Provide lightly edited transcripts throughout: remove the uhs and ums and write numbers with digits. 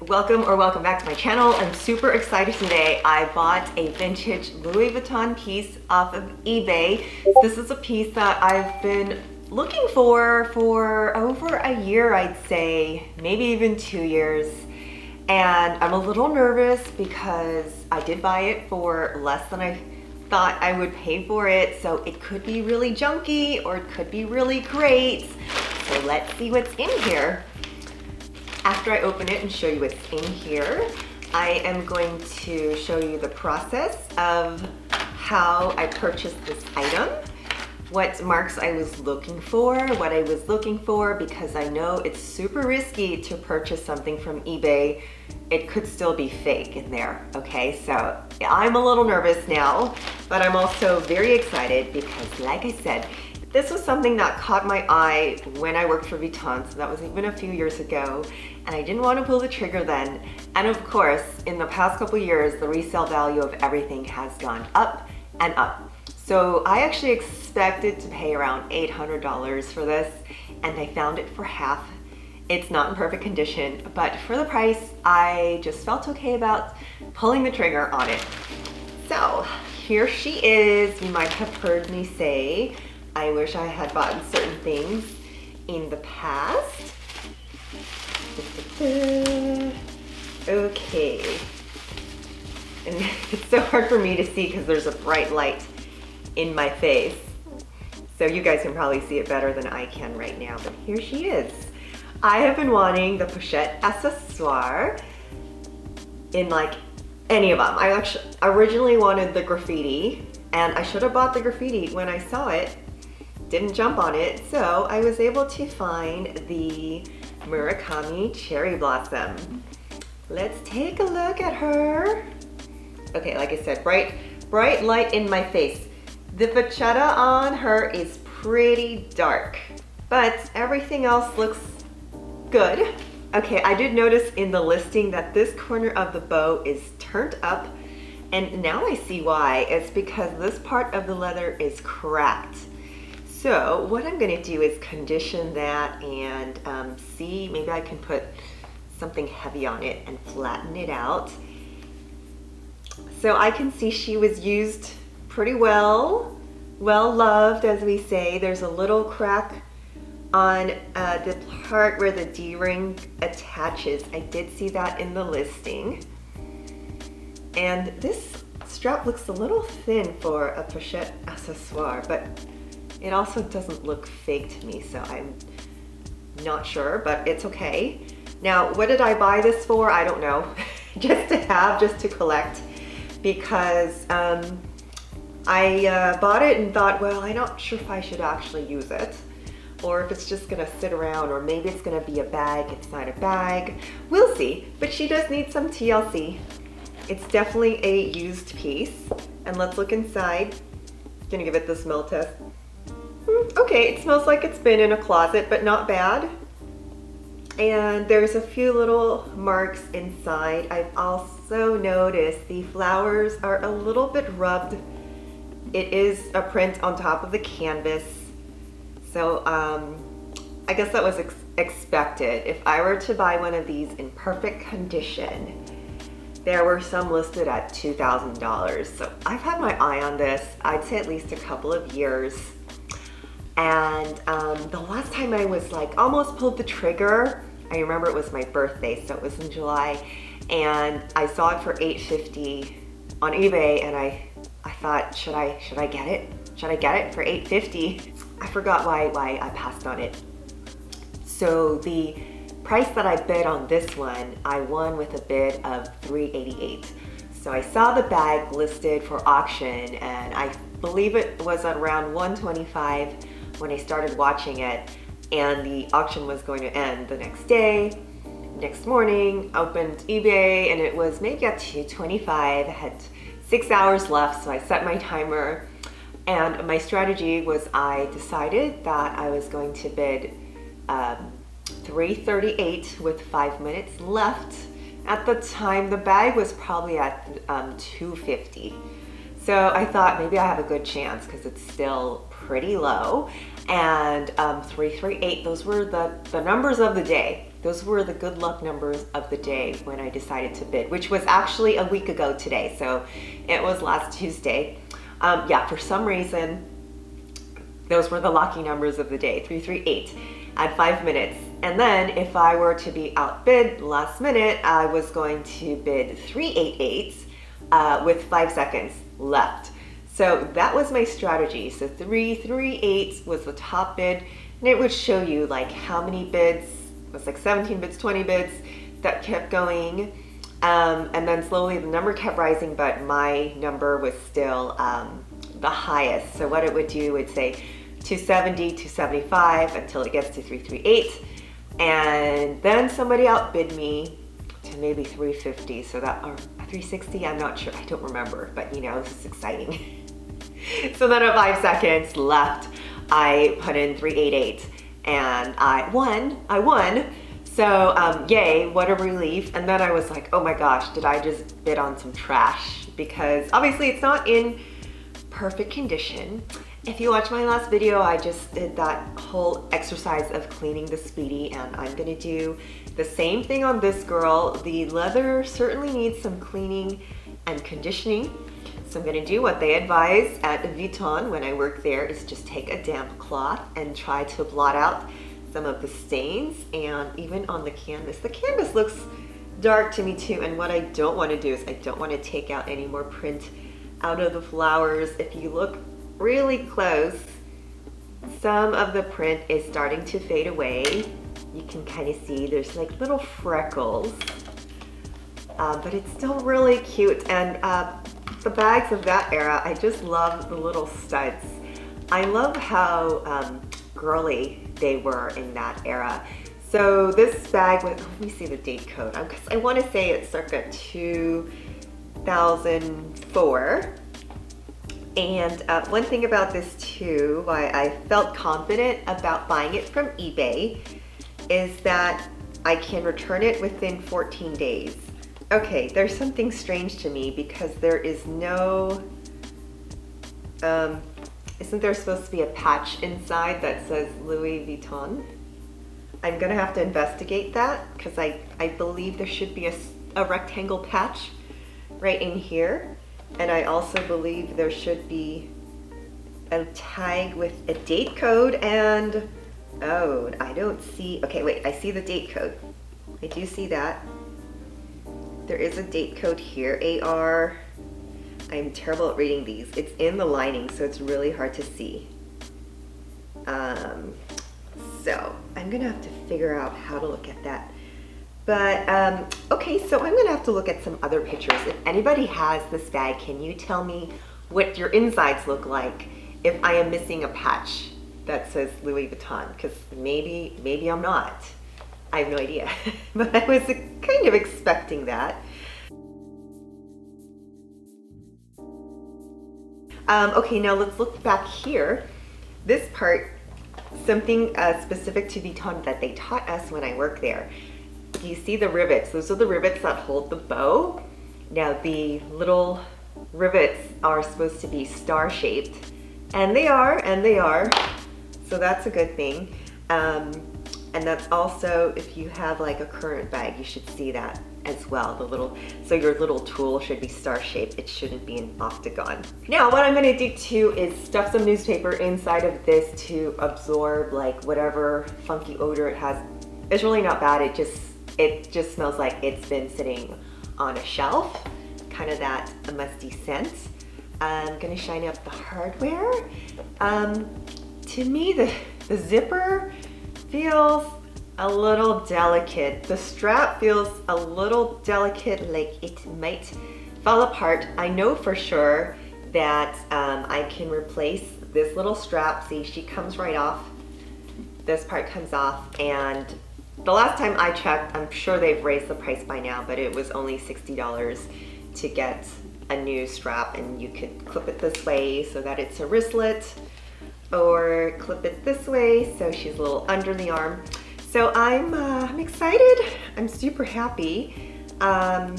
welcome back to my channel. I'm super excited today. I bought a vintage Louis Vuitton piece off of eBay. This is a piece that I've been looking for over a year, I'd say, maybe even 2 years. And I'm a little nervous because I did buy it for less than I thought I would pay for it. So it could be really junky or it could be really great. So let's see what's in here. After I open it and show you what's in here, I am going to show you the process of how I purchased this item, what marks I was looking for, because I know it's super risky to purchase something from eBay. It could still be fake in there, okay? So I'm a little nervous now, but I'm also very excited because, like I said, this was something that caught my eye when I worked for Vuitton, so that was even a few years ago, and I didn't want to pull the trigger then. And of course, in the past couple years, the resale value of everything has gone up and up. So I actually expected to pay around $800 for this, and I found it for half. It's not in perfect condition, but for the price, I just felt okay about pulling the trigger on it. So here she is. You might have heard me say, I wish I had bought certain things in the past. Okay. And it's so hard for me to see because there's a bright light in my face. So you guys can probably see it better than I can right now, but here she is. I have been wanting the pochette accessoire in like any of them. I actually originally wanted the graffiti, and I should have bought the graffiti when I saw it. Didn't jump on it, so I was able to find the Murakami Cherry Blossom. Let's take a look at her. Okay, like I said, bright light in my face. The vachetta on her is pretty dark, but everything else looks good. Okay, I did notice in the listing that this corner of the bow is turned up, and now I see why. It's because this part of the leather is cracked. So what I'm gonna do is condition that and see, maybe I can put something heavy on it and flatten it out. So I can see she was used pretty well loved, as we say. There's a little crack on the part where the D-ring attaches. I did see that in the listing. And this strap looks a little thin for a pochette accessoire, but it also doesn't look fake to me, so I'm not sure, but it's okay. Now, what did I buy this for? I don't know. Just to have, just to collect, because I bought it and thought, well, I'm not sure if I should actually use it, or if it's just gonna sit around, or maybe it's gonna be a bag. It's not a bag. We'll see, but she does need some TLC. It's definitely a used piece, and let's look inside. Gonna give it the smell test. Okay, it smells like it's been in a closet, but not bad. And there's a few little marks inside. I've also noticed the flowers are a little bit rubbed. It is a print on top of the canvas. So I guess that was expected. If I were to buy one of these in perfect condition, there were some listed at $2,000. So I've had my eye on this, I'd say at least a couple of years. And the last time I was like almost pulled the trigger, I remember it was my birthday, so it was in July, and I saw it for $850 on eBay, and I thought, should I get it? Should I get it for $850? I forgot why I passed on it. So the price that I bid on this one, I won with a bid of $388. So I saw the bag listed for auction, and I believe it was at around $125 when I started watching it, and the auction was going to end the next day. Next morning, opened eBay, and it was maybe at $225. I had 6 hours left, so I set my timer, and my strategy was I decided that I was going to bid $338 with 5 minutes left. At the time, the bag was probably at $250. So I thought maybe I have a good chance because it's still pretty low. And 338, those were the numbers of the day. Those were the good luck numbers of the day when I decided to bid, which was actually a week ago today. So it was last Tuesday. Yeah, for some reason, those were the lucky numbers of the day, 338 at 5 minutes. And then if I were to be outbid last minute, I was going to bid 388 with 5 seconds left. So that was my strategy. So 338 was the top bid, and it would show you like how many bids. It was like 17 bids, 20 bids that kept going. And then slowly the number kept rising, but my number was still the highest. So what it would do, would say 270, 275 until it gets to 338. And then somebody outbid me to maybe 350. So that, or 360, I'm not sure, I don't remember, but you know, this is exciting. So then at 5 seconds left, I put in 388 and I won. So yay, what a relief. And then I was like, oh my gosh, did I just bid on some trash? Because obviously it's not in perfect condition. If you watch my last video, I just did that whole exercise of cleaning the Speedy, and I'm gonna do the same thing on this girl. The leather certainly needs some cleaning and conditioning. So I'm gonna do what they advise at Vuitton when I work there, is just take a damp cloth and try to blot out some of the stains. And even on the canvas looks dark to me too. And what I don't wanna do is I don't wanna take out any more print out of the flowers. If you look really close, some of the print is starting to fade away. You can kind of see there's like little freckles, but it's still really cute. And the bags of that era, I just love the little studs. I love how girly they were in that era. So this bag, let me see the date code, because I want to say it's circa 2004. And one thing about this too, why I felt confident about buying it from eBay, is that I can return it within 14 days. Okay, there's something strange to me because there is no, isn't there supposed to be a patch inside that says Louis Vuitton? I'm gonna have to investigate that because I believe there should be a rectangle patch right in here. And I also believe there should be a tag with a date code and, oh, I don't see, okay, wait, I see the date code. I do see that. There is a date code here, AR. I'm terrible at reading these. It's in the lining, so it's really hard to see. So I'm gonna have to figure out how to look at that. But, okay, so I'm gonna have to look at some other pictures. If anybody has this bag, can you tell me what your insides look like if I am missing a patch that says Louis Vuitton? Because maybe I'm not. I have no idea, but I was kind of expecting that. Okay, now let's look back here. This part, something specific to Vuitton that they taught us when I worked there. You see the rivets? Those are the rivets that hold the bow. Now the little rivets are supposed to be star-shaped, and they are. So that's a good thing. And that's also, if you have like a current bag, you should see that as well. So your little tool should be star-shaped. It shouldn't be an octagon. Now what I'm gonna do too is stuff some newspaper inside of this to absorb like whatever funky odor it has. It's really not bad. It just smells like it's been sitting on a shelf, kind of that musty scent. I'm gonna shine up the hardware. To me, the zipper feels a little delicate. The strap feels a little delicate, like it might fall apart. I know for sure that I can replace this little strap. See, she comes right off. This part comes off, and the last time I checked, I'm sure they've raised the price by now, but it was only $60 to get a new strap, and you could clip it this way so that it's a wristlet, or clip it this way so she's a little under the arm. So I'm excited. I'm super happy. I'm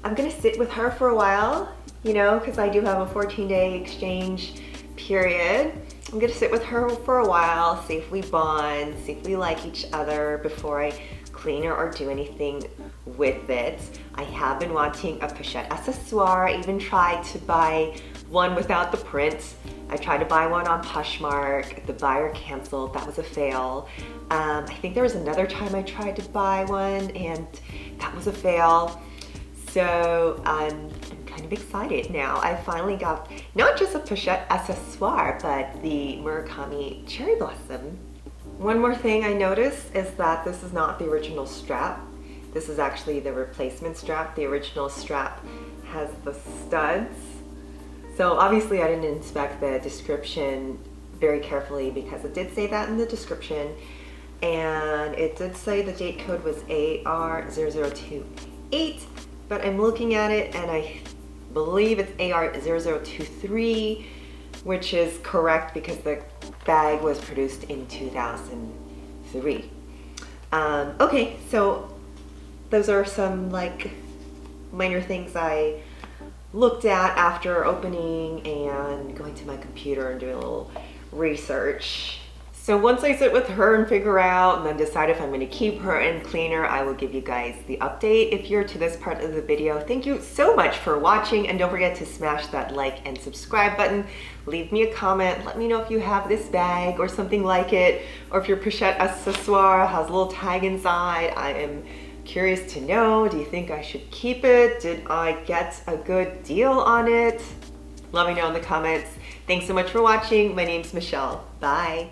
gonna sit with her for a while, you know, because I do have a 14-day exchange period. I'm gonna sit with her for a while, see if we bond, see if we like each other before I cleaner or do anything with it. I have been wanting a pochette accessoire. I even tried to buy one without the print. I tried to buy one on Poshmark. The buyer canceled. That was a fail. I think there was another time I tried to buy one and that was a fail. So I'm kind of excited now. I finally got not just a pochette accessoire, but the Murakami cherry blossom. One more thing I noticed is that this is not the original strap. This is actually the replacement strap. The original strap has the studs. So obviously I didn't inspect the description very carefully because it did say that in the description. And it did say the date code was AR0028, but I'm looking at it and I believe it's AR0023, which is correct because the bag was produced in 2003. Okay, so those are some like minor things I looked at after opening and going to my computer and doing a little research. So once I sit with her and figure out and then decide if I'm going to keep her and clean her, I will give you guys the update. If you're to this part of the video, thank you so much for watching, and don't forget to smash that like and subscribe button. Leave me a comment. Let me know if you have this bag or something like it, or if your pochette accessoire has a little tag inside. I am curious to know. Do you think I should keep it? Did I get a good deal on it? Let me know in the comments. Thanks so much for watching. My name's Michelle. Bye.